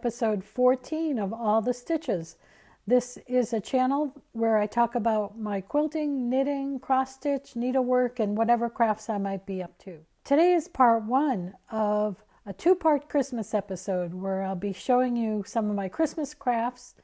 episode 14 of All the Stitches. This is a channel where I talk about my quilting, knitting, cross-stitch, needlework, and whatever crafts I might be up to. Today is part one of a two-part Christmas episode where I'll be showing you some of my Christmas crafts.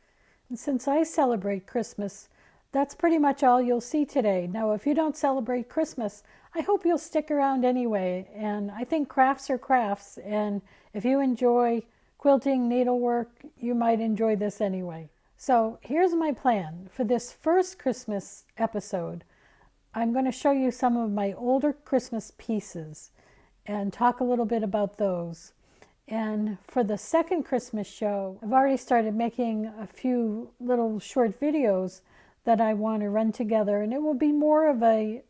And since I celebrate Christmas, that's pretty much all you'll see today. Now, if you don't celebrate Christmas, I hope you'll stick around anyway. And I think crafts are crafts. And if you enjoy quilting, needlework, you might enjoy this anyway. So here's my plan. For this first Christmas episode, I'm going to show you some of my older Christmas pieces and talk a little bit about those. And for the second Christmas show, I've already started making a few little short videos that I want to run together, and it will be more of a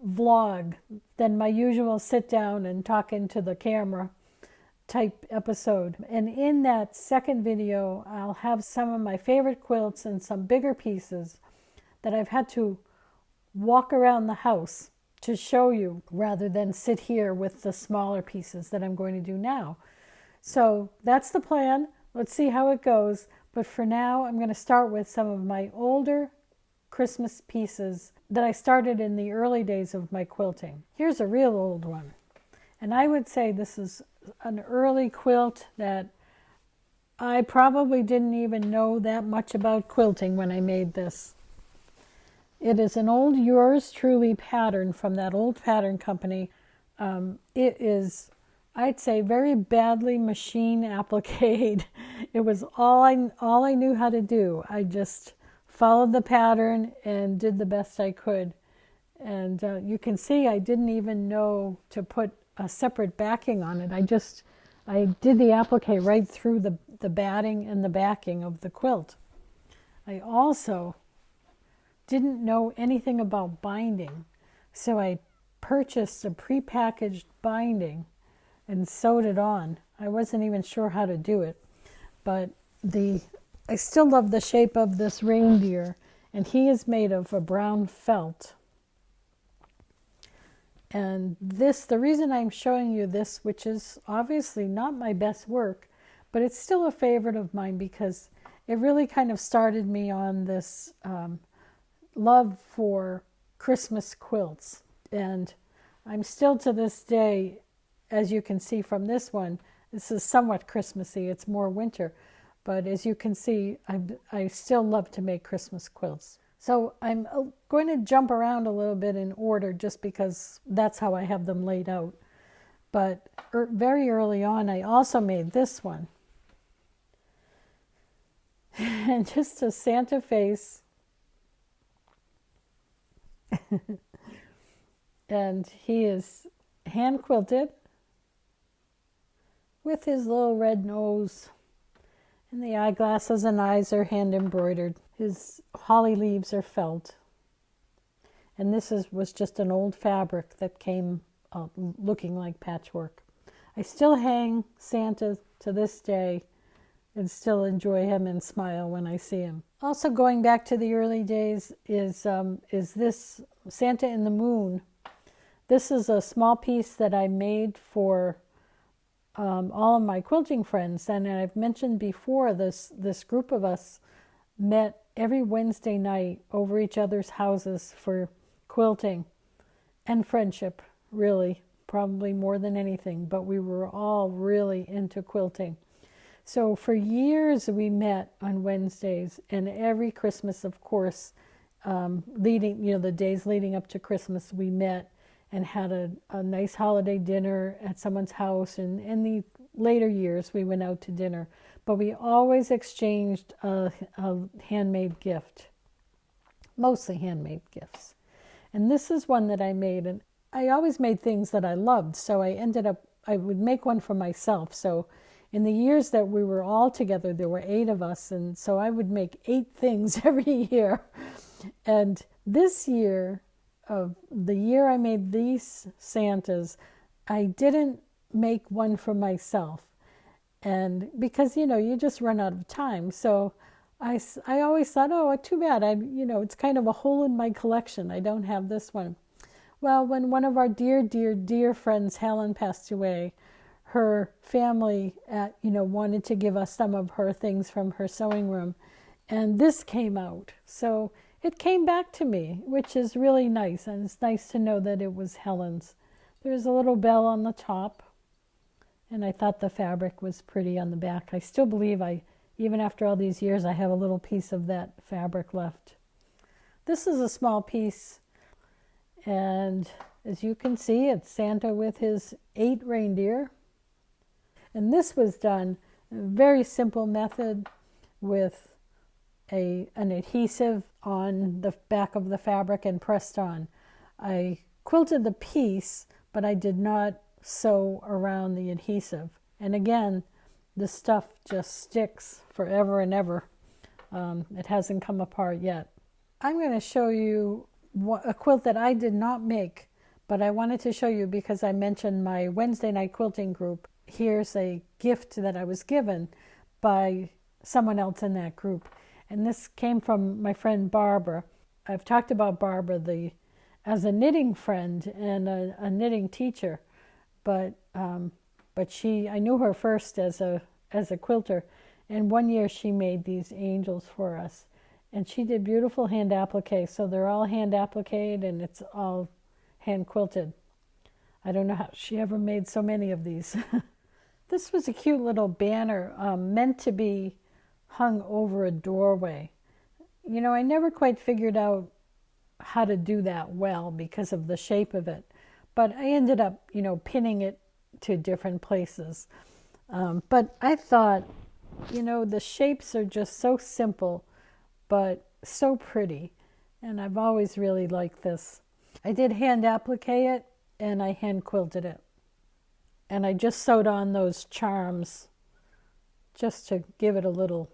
vlog than my usual sit down and talk into the camera type episode. And in that second video, I'll have some of my favorite quilts and some bigger pieces that I've had to walk around the house to show you rather than sit here with the smaller pieces that I'm going to do now. So that's the plan. Let's see how it goes. But for now, I'm going to start with some of my older Christmas pieces that I started in the early days of my quilting. Here's a real old one. And I would say this is an early quilt that I probably didn't even know that much about quilting when I made this. It is an old Yours Truly pattern from that old pattern company. It is, I'd say, very badly machine appliqued. It was all I knew how to do. I just followed the pattern and did the best I could. And you can see I didn't even know to put a separate backing on it. I did the applique right through the batting and the backing of the quilt. I also didn't know anything about binding, so I purchased a prepackaged binding and sewed it on. I wasn't even sure how to do it, but I still love the shape of this reindeer, and he is made of a brown felt. And the reason I'm showing you this, which is obviously not my best work, but it's still a favorite of mine because it really kind of started me on this love for Christmas quilts. And I'm still to this day, as you can see from this one, this is somewhat Christmassy, it's more winter, but as you can see, I still love to make Christmas quilts. So I'm going to jump around a little bit in order just because that's how I have them laid out. But very early on, I also made this one. And just a Santa face. And he is hand quilted with his little red nose, and the eyeglasses and eyes are hand embroidered. His holly leaves are felt, and this was just an old fabric that came looking like patchwork. I still hang Santa to this day and still enjoy him and smile when I see him. Also, going back to the early days is this Santa in the Moon. This is a small piece that I made for all of my quilting friends, and I've mentioned before this group of us met every Wednesday night over each other's houses for quilting and friendship, really, probably more than anything, but we were all really into quilting. So for years we met on Wednesdays, and every Christmas, of course, the days leading up to Christmas, we met and had a nice holiday dinner at someone's house. And in the later years, we went out to dinner. But we always exchanged a handmade gift, mostly handmade gifts. And this is one that I made. And I always made things that I loved, so I would make one for myself. So in the years that we were all together, there were 8 of us, and so I would make 8 things every year. And this year, the year I made these Santas, I didn't make one for myself. And because, you just run out of time. So I always thought, oh, too bad. It's kind of a hole in my collection. I don't have this one. Well, when one of our dear, dear, dear friends, Helen, passed away, her family wanted to give us some of her things from her sewing room, and this came out. So it came back to me, which is really nice, and it's nice to know that it was Helen's. There's a little bell on the top, and I thought the fabric was pretty on the back. I still believe even after all these years, I have a little piece of that fabric left. This is a small piece, and as you can see, it's Santa with his 8 reindeer. And this was done a very simple method with an adhesive on the back of the fabric and pressed on. I quilted the piece, but I did not sew around the adhesive. And again, the stuff just sticks forever and ever. It hasn't come apart yet. I'm going to show you a quilt that I did not make, but I wanted to show you because I mentioned my Wednesday night quilting group. Here's a gift that I was given by someone else in that group. And this came from my friend Barbara. I've talked about Barbara as a knitting friend and a knitting teacher, but I knew her first as a quilter, and one year she made these angels for us, and she did beautiful hand appliques. So they're all hand appliqued and it's all hand quilted. I don't know how she ever made so many of these. This was a cute little banner meant to be hung over a doorway. I never quite figured out how to do that well because of the shape of it, but I ended up pinning it to different places. But I thought, the shapes are just so simple but so pretty, and I've always really liked this. I did hand applique it and I hand quilted it, and I just sewed on those charms just to give it a little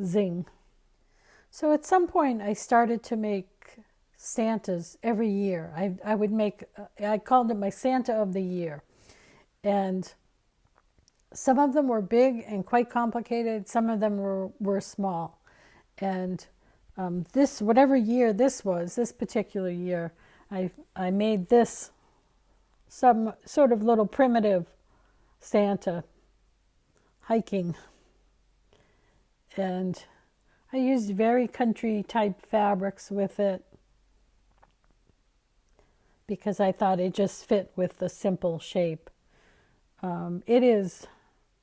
zing. So at some point I started to make Santas every year. I called it my Santa of the year, and some of them were big and quite complicated, some of them were small. And whatever year this was, this particular year, I made this some sort of little primitive Santa hiking, and I used very country type fabrics with it because I thought it just fit with the simple shape. It is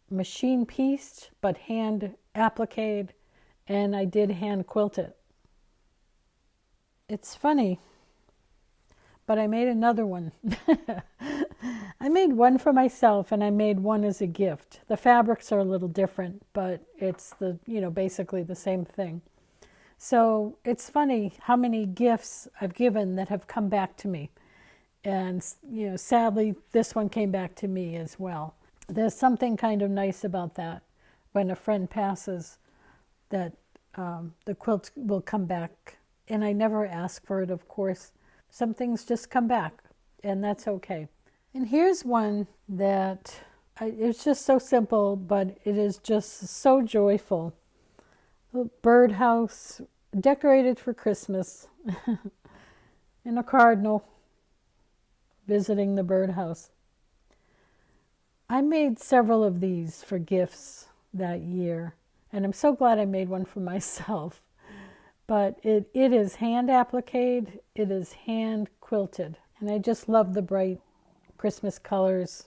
machine pieced but hand appliqued, and I did hand quilt it. It's funny, but I made another one. I made one for myself and I made one as a gift. The fabrics are a little different, but it's basically the same thing. So it's funny how many gifts I've given that have come back to me. And sadly, this one came back to me as well. There's something kind of nice about that. When a friend passes, that the quilt will come back. And I never ask for it, of course. Some things just come back, and that's okay. And here's one that it's just so simple, but it is just so joyful. A birdhouse decorated for Christmas, and a cardinal visiting the birdhouse. I made several of these for gifts that year, and I'm so glad I made one for myself. But it is hand appliqued, it is hand quilted, and I just love the bright Christmas colors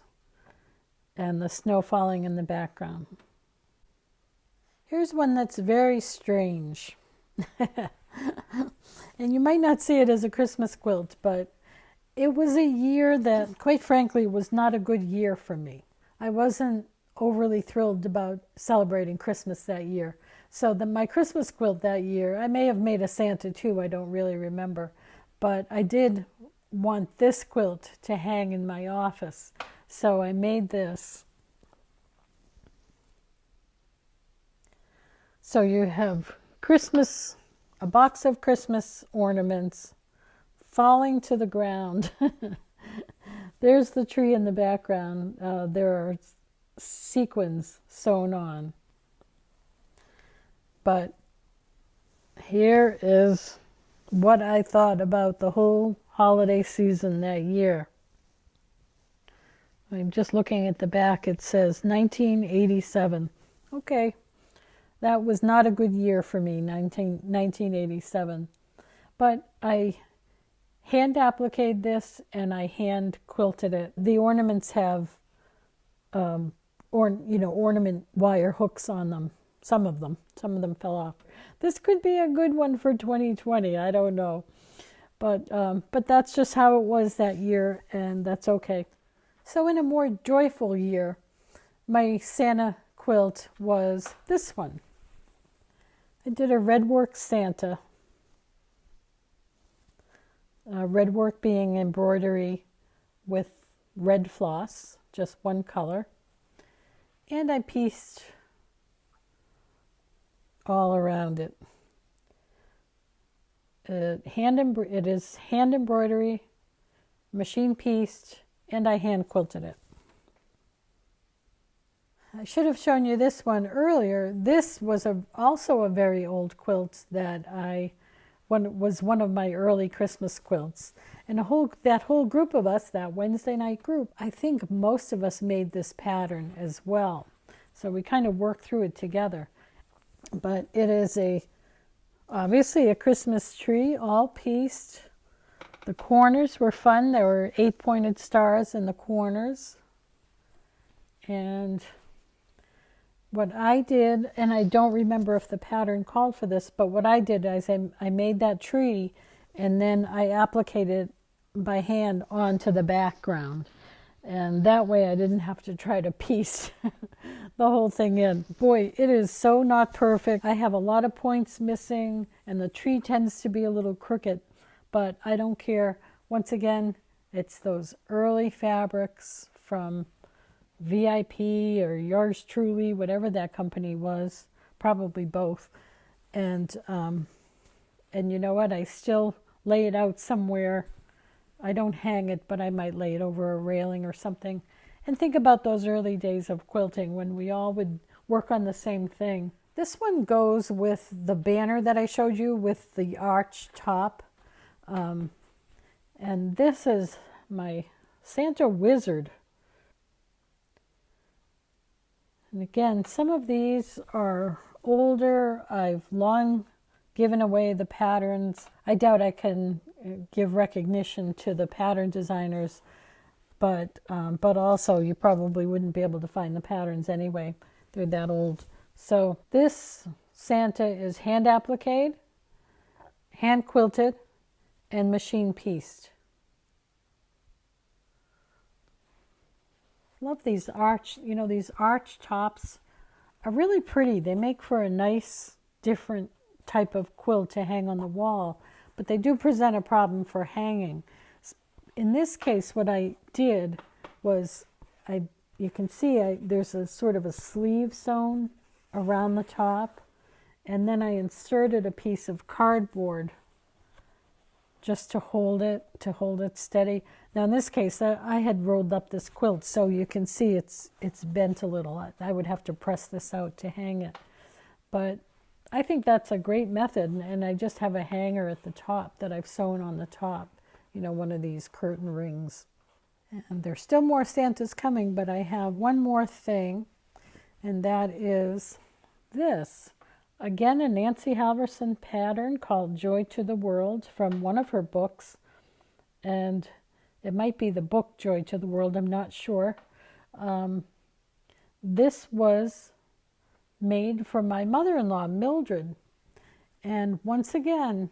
and the snow falling in the background. Here's one that's very strange. And you might not see it as a Christmas quilt, but it was a year that, quite frankly, was not a good year for me. I wasn't overly thrilled about celebrating Christmas that year. So my Christmas quilt that year, I may have made a Santa too, I don't really remember. But I did want this quilt to hang in my office. So I made this. So you have Christmas, a box of Christmas ornaments falling to the ground. There's the tree in the background. There are sequins sewn on. But here is what I thought about the whole holiday season that year. I'm just looking at the back. It says 1987. Okay, that was not a good year for me, 1987. But I hand appliqued this and I hand quilted it. The ornaments have ornament wire hooks on them. Some of them fell off. This could be a good one for 2020. I don't know, but that's just how it was that year, and that's okay. So in a more joyful year, my Santa quilt was this one. I did a red work Santa. Red work being embroidery with red floss, just one color. And I pieced all around it. It is hand embroidery, machine pieced, and I hand quilted it. I should have shown you this one earlier. This was also a very old quilt that was one of my early Christmas quilts. And that whole group of us, that Wednesday night group, I think most of us made this pattern as well. So we kind of worked through it together. But it is obviously a Christmas tree, all pieced. The corners were fun. There were 8-pointed stars in the corners. And what I did, and I don't remember if the pattern called for this, but what I did is I made that tree and then I appliqued it by hand onto the background. And that way I didn't have to try to piece the whole thing in. Boy, it is so not perfect. I have a lot of points missing and the tree tends to be a little crooked, but I don't care. Once again, it's those early fabrics from VIP or Yours Truly, whatever that company was, probably both. And you know what? I still lay it out somewhere. I don't hang it, but I might lay it over a railing or something. And think about those early days of quilting when we all would work on the same thing. This one goes with the banner that I showed you with the arch top. And this is my Santa Wizard. And again, some of these are older. I've long given away the patterns. I doubt I can give recognition to the pattern designers, but also you probably wouldn't be able to find the patterns anyway. They're that old. So this Santa is hand appliqued, hand quilted, and machine pieced. Love these these arch tops are really pretty. They make for a nice, different type of quilt to hang on the wall, but they do present a problem for hanging. In this case, what I did was, you can see there's a sort of a sleeve sewn around the top, and then I inserted a piece of cardboard just to hold it steady. Now in this case, I had rolled up this quilt, so you can see it's bent a little. I would have to press this out to hang it. But I think that's a great method, and I just have a hanger at the top that I've sewn on the top, one of these curtain rings. And there's still more Santas coming, but I have one more thing, and that is this. Again, a Nancy Halvorsen pattern called Joy to the World from one of her books. And it might be the book Joy to the World, I'm not sure. This was made for my mother-in-law, Mildred. And once again,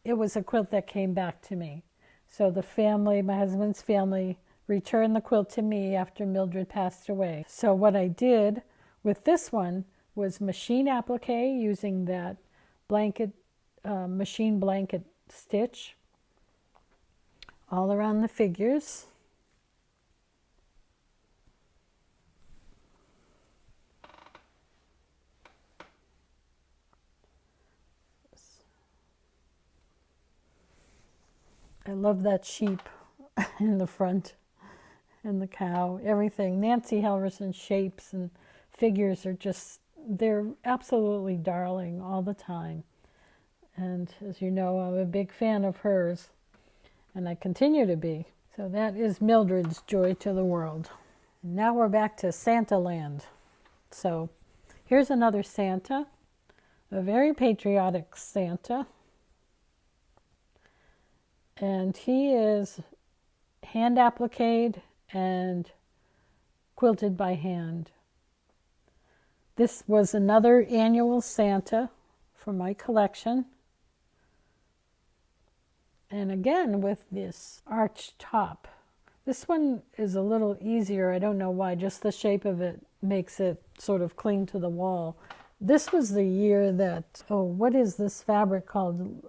it was a quilt that came back to me. So the family, my husband's family, returned the quilt to me after Mildred passed away. So what I did with this one was machine applique using that blanket, machine blanket stitch all around the figures. I love that sheep in the front and the cow, everything. Nancy Halvorsen shapes and figures are just, they're absolutely darling all the time. And as you know, I'm a big fan of hers, and I continue to be. So that is Mildred's Joy to the World. And now we're back to Santa Land. So here's another Santa, a very patriotic Santa. And he is hand appliqued and quilted by hand. This was another annual Santa from my collection. And again with this arched top. This one is a little easier. I don't know why, just the shape of it makes it sort of cling to the wall. This was the year that, oh, what is this fabric called?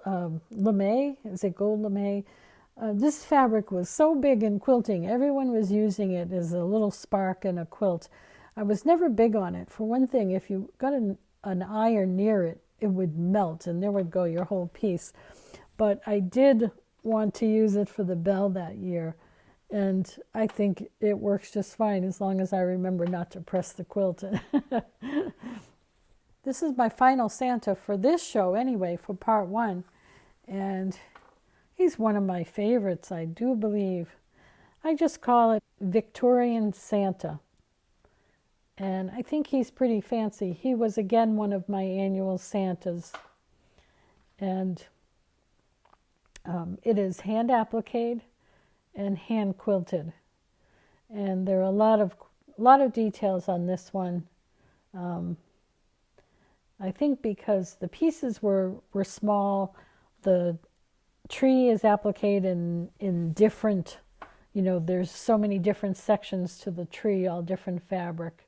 Lame? Is it gold lame? This fabric was so big in quilting. Everyone was using it as a little spark in a quilt. I was never big on it. For one thing, if you got an iron near it, it would melt and there would go your whole piece. But I did want to use it for the bell that year. And I think it works just fine as long as I remember not to press the quilt. This is my final Santa for this show anyway, for part 1. And he's one of my favorites, I do believe. I just call it Victorian Santa. And I think he's pretty fancy. He was again one of my annual Santas. And it is hand appliqued and hand quilted. And there are a lot of details on this one. I think because the pieces were small, the tree is appliqued in different, there's so many different sections to the tree, all different fabric.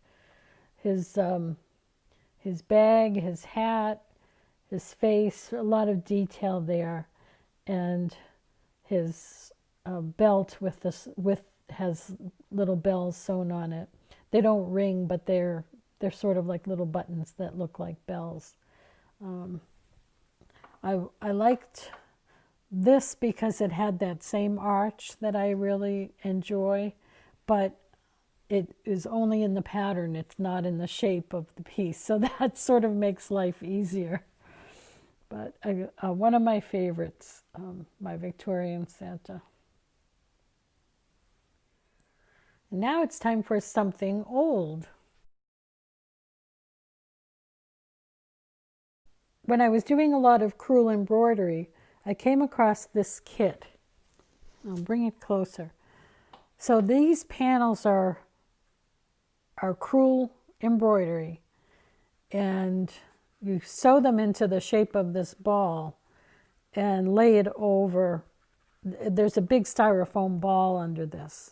His bag, his hat, his face, a lot of detail there, and his belt has little bells sewn on it. They don't ring, but they're sort of like little buttons that look like bells. I liked this because it had that same arch that I really enjoy, but it is only in the pattern. It's not in the shape of the piece, so that sort of makes life easier. But one of my favorites, my Victorian Santa. Now it's time for something old. When I was doing a lot of crewel embroidery, I came across this kit. I'll bring it closer. So these panels are crewel embroidery, and you sew them into the shape of this ball and lay it over. There's a big styrofoam ball under this.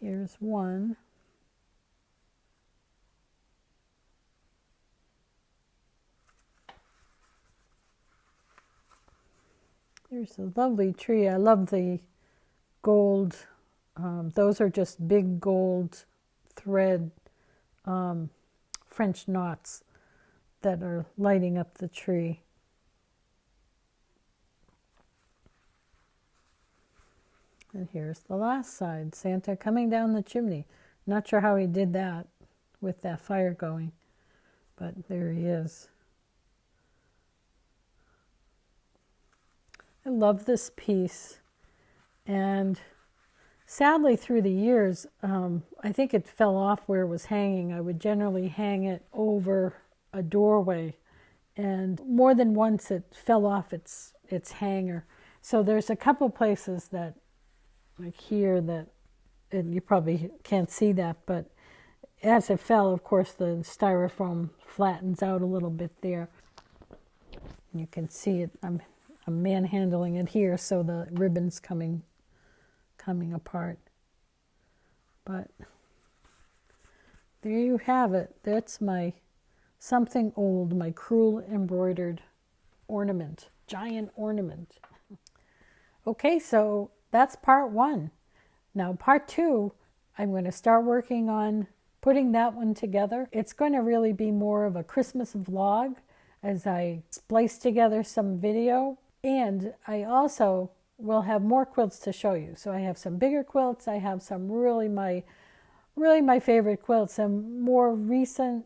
Here's one. Here's a lovely tree. I love the gold. Those are just big gold thread French knots that are lighting up the tree. And here's the last side, Santa coming down the chimney. Not sure how he did that with that fire going, but there he is. I love this piece, and sadly through the years, I think it fell off where it was hanging. I would generally hang it over a doorway, and more than once it fell off its hanger. So there's a couple places that, like here, that, and you probably can't see that, but as it fell, of course, the styrofoam flattens out a little bit there. You can see it. I'm manhandling it here, so the ribbon's coming apart. But there you have it. That's my something old, my crewel embroidered ornament, giant ornament. Okay, so that's part 1. Now part 2, I'm going to start working on putting that one together. It's going to really be more of a Christmas vlog as I splice together some video. And I also will have more quilts to show you. So I have some bigger quilts. I have some really my favorite quilts, and more recent.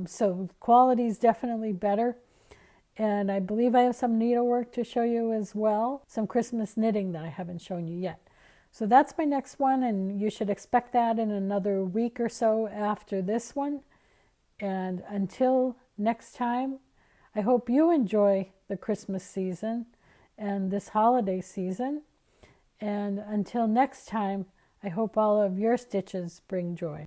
So quality is definitely better. And I believe I have some needlework to show you as well, some Christmas knitting that I haven't shown you yet. So that's my next one, and you should expect that in another week or so after this one. And until next time, I hope you enjoy the Christmas season and this holiday season. And until next time, I hope all of your stitches bring joy.